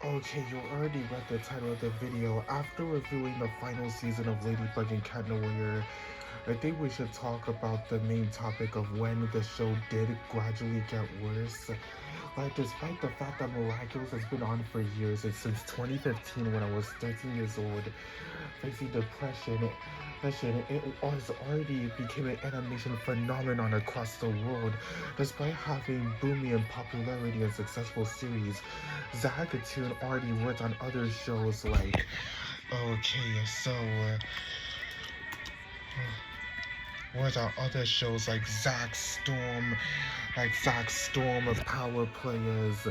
Okay, you already read the title of the video. After reviewing the final season of Ladybug and Cat Warrior, I think we should talk about the main topic of when the show did gradually get worse. Like, despite the fact that Miraculous has been on for years, and since 2015 when I was 13 years old, facing depression, it was already became an animation phenomenon across the world. Despite having booming in popularity and successful series, Rocketear already worked on other shows like, okay, so, what are other shows like Zack Storm of Power Players,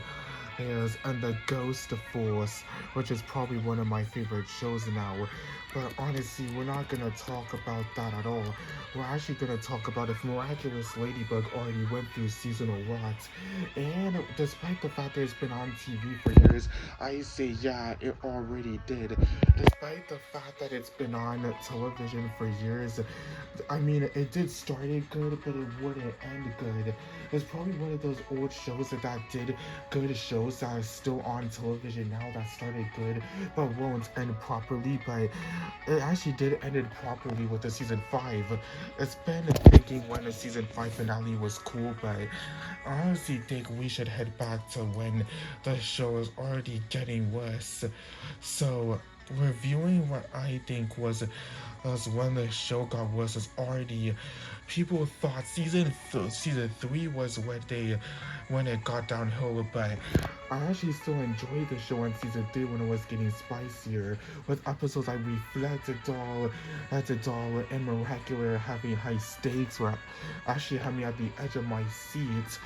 and the Ghost Force, which is probably one of my favorite shows now. But honestly, we're not gonna talk about that at all. We're actually gonna talk about if Miraculous Ladybug already went through seasonal rot. And despite the fact that it's been on TV for years, I say yeah, it already did. Despite the fact that it's been on television for years, I mean, it did start it good, but it wouldn't end good. It's probably one of those old shows that did good shows that are still on television now that started good but won't end properly. But it actually did end it properly with the season 5. It's been thinking when the season 5 finale was cool, but I honestly think we should head back to when the show is already getting worse. So reviewing what I think was when the show got worse is already people thought season 3 was when it got downhill, but I actually still enjoyed the show in season 3 when it was getting spicier with episodes like Reflect a Doll and Miraculous having high stakes where actually had me at the edge of my seats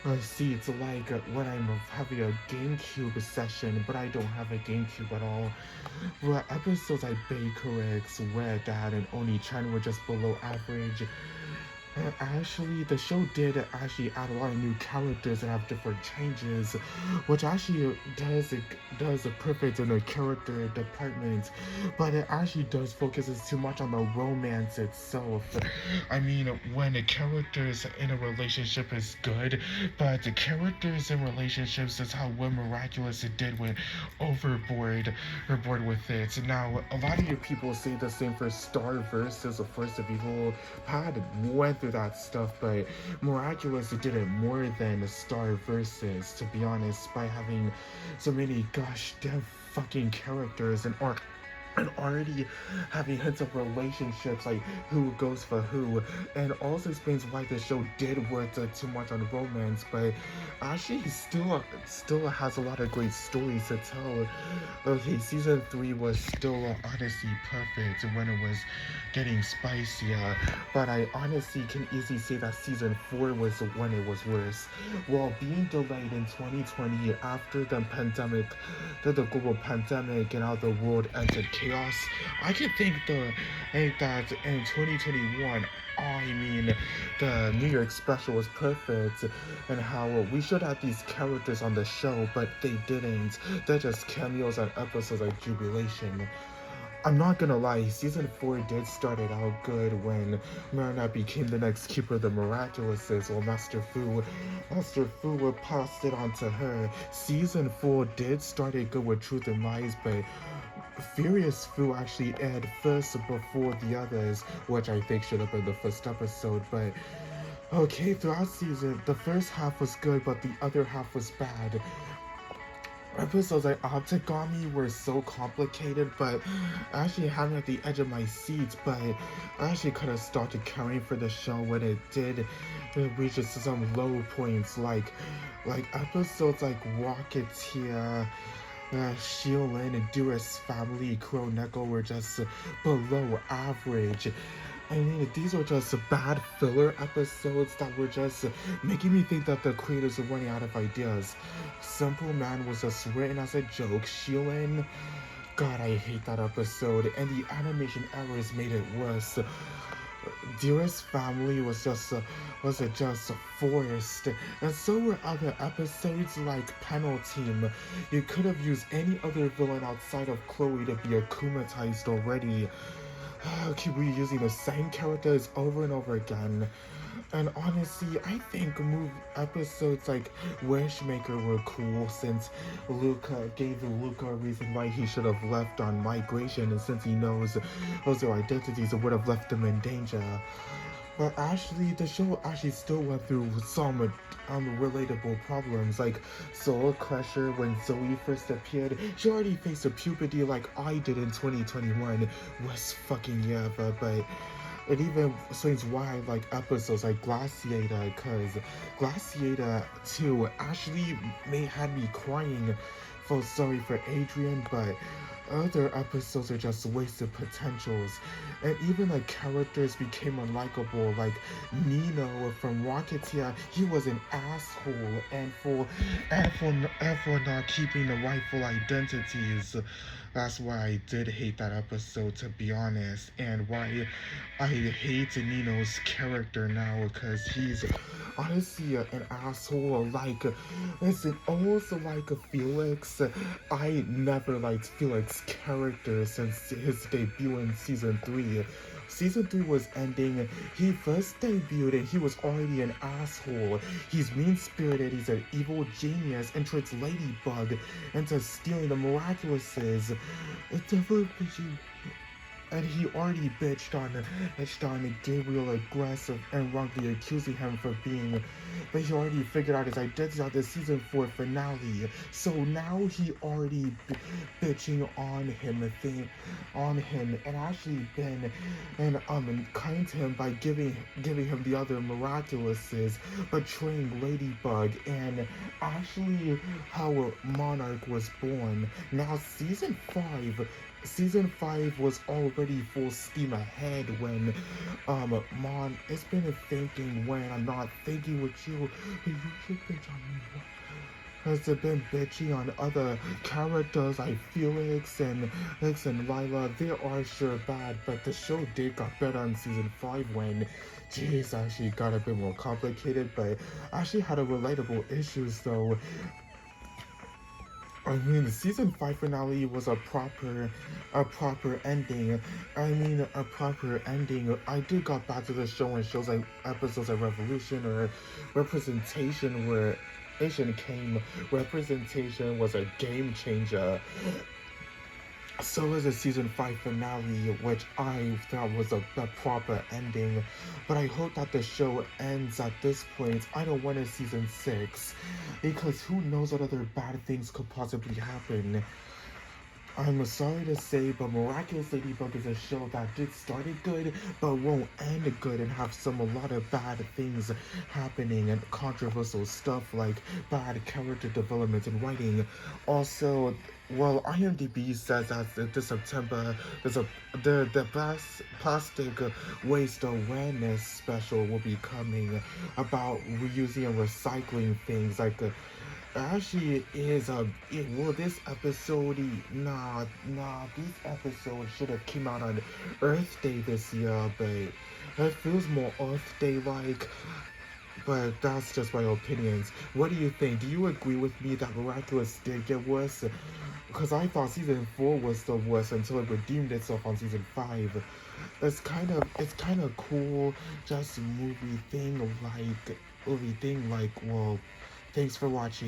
like when I'm having a GameCube session but I don't have a GameCube at all. Where episodes like Bakerix, Where Dad, and Oni-chan were just below average. Actually, the show did actually add a lot of new characters that have different changes, which actually does a perfect in the character department, but it actually does focuses too much on the romance itself. I mean, when the characters in a relationship is good, but the characters in relationships is how When Miraculous did with Overboard with it. Now, a lot of you people say the same for Star versus the Force of Evil. Pad went through that stuff, but Miraculous did it more than Star versus, to be honest, by having so many gosh damn fucking characters and already having hints of relationships like who goes for who, and also explains why the show did work too much on romance, but actually still has a lot of great stories to tell. Okay, season 3 was still honestly perfect when it was getting spicier, but I honestly can easily say that season 4 was when it was worse. While being delayed in 2020 after the global pandemic and how the world entered chaos, I can think that in 2021, I mean, the New York special was perfect, and how we should have these characters on the show, but they didn't. They're just cameos on episodes like Jubilation. I'm not gonna lie, season 4 did start it out good when Marina became the next keeper of the Miraculouses, while Master Fu would pass it on to her. Season 4 did start it good with Truth and Lies, but Furious Fu actually aired first before the others, which I think should have been the first episode, but okay, throughout season, the first half was good, but the other half was bad. Episodes like Octogami were so complicated, but I actually had me at the edge of my seat, but I actually could have started caring for the show when it did reach some low points, like episodes like Rocketear, Qilin, and Dearest family, Kuro Neko were just below average. I mean, these are just bad filler episodes that were just making me think that the creators are running out of ideas. Simple Man was just written as a joke. Qilin, God, I hate that episode, and the animation errors made it worse. Dearest family was just forced, and so were other episodes like Penalty. You could have used any other villain outside of Chloe to be akumatized already. Keep reusing the same characters over and over again. And honestly, I think move episodes like Wishmaker were cool since Luca gave Luca a reason why he should have left on migration, and since he knows those are identities, it would have left him in danger. But actually, the show actually still went through some relatable problems, like Soul Crusher. When Zoe first appeared, she already faced a puberty like I did in 2021. Was fucking yeah, but it even explains why I like episodes like Glaciator, because Glaciator 2 actually had me crying. Felt sorry for Adrian, but other episodes are just wasted potentials. And even the characters became unlikable, like Nino from Rocketeer. He was an asshole, and for not keeping the rightful identities. That's why I did hate that episode, to be honest, and why I hate Nino's character now, because he's honestly an asshole. Like, it's also like a Felix. I never liked Felix's character since his debut in season 3. Season 3 was ending. He first debuted and he was already an asshole. He's mean spirited, he's an evil genius, and tricks Ladybug into stealing the miraculouses. It's never and he already bitched on Gabriel aggressive and wrongly accusing him for being, but he already figured out his identity on the season 4 finale. So now he already bitching on him, and actually been and kind to him by giving him the other miraculouses, betraying Ladybug, and actually how Monarch was born. Now season 5 was already full steam ahead when it's been thinking when I'm not thinking with you. You should bitch on me. Has it been bitchy on other characters like Felix and Lila? They are sure bad, but the show did got better in season 5 when jeez actually got a bit more complicated, but actually had a relatable issues though. I mean, the season 5 finale was a proper ending. A proper ending. I did got back to the show and shows like episodes like Revolution or Representation, where Asian came. Representation was a game changer. So is the season 5 finale, which I thought was a proper ending. But I hope that the show ends at this point. I don't want a season 6, because who knows what other bad things could possibly happen. I'm sorry to say, but Miraculous Ladybug is a show that did started good, but won't end good, and have a lot of bad things happening and controversial stuff like bad character development and writing. Also, well, IMDb says that this September the best plastic waste awareness special will be coming about reusing and recycling things like. Actually, is well, this episode, this episode should have came out on Earth Day this year, but it feels more Earth Day like. But that's just my opinions. What do you think? Do you agree with me that Miraculous did get worse? Because I thought season 4 was the worst until it redeemed itself on season 5. It's kind of cool, just movie thing like well, thanks for watching.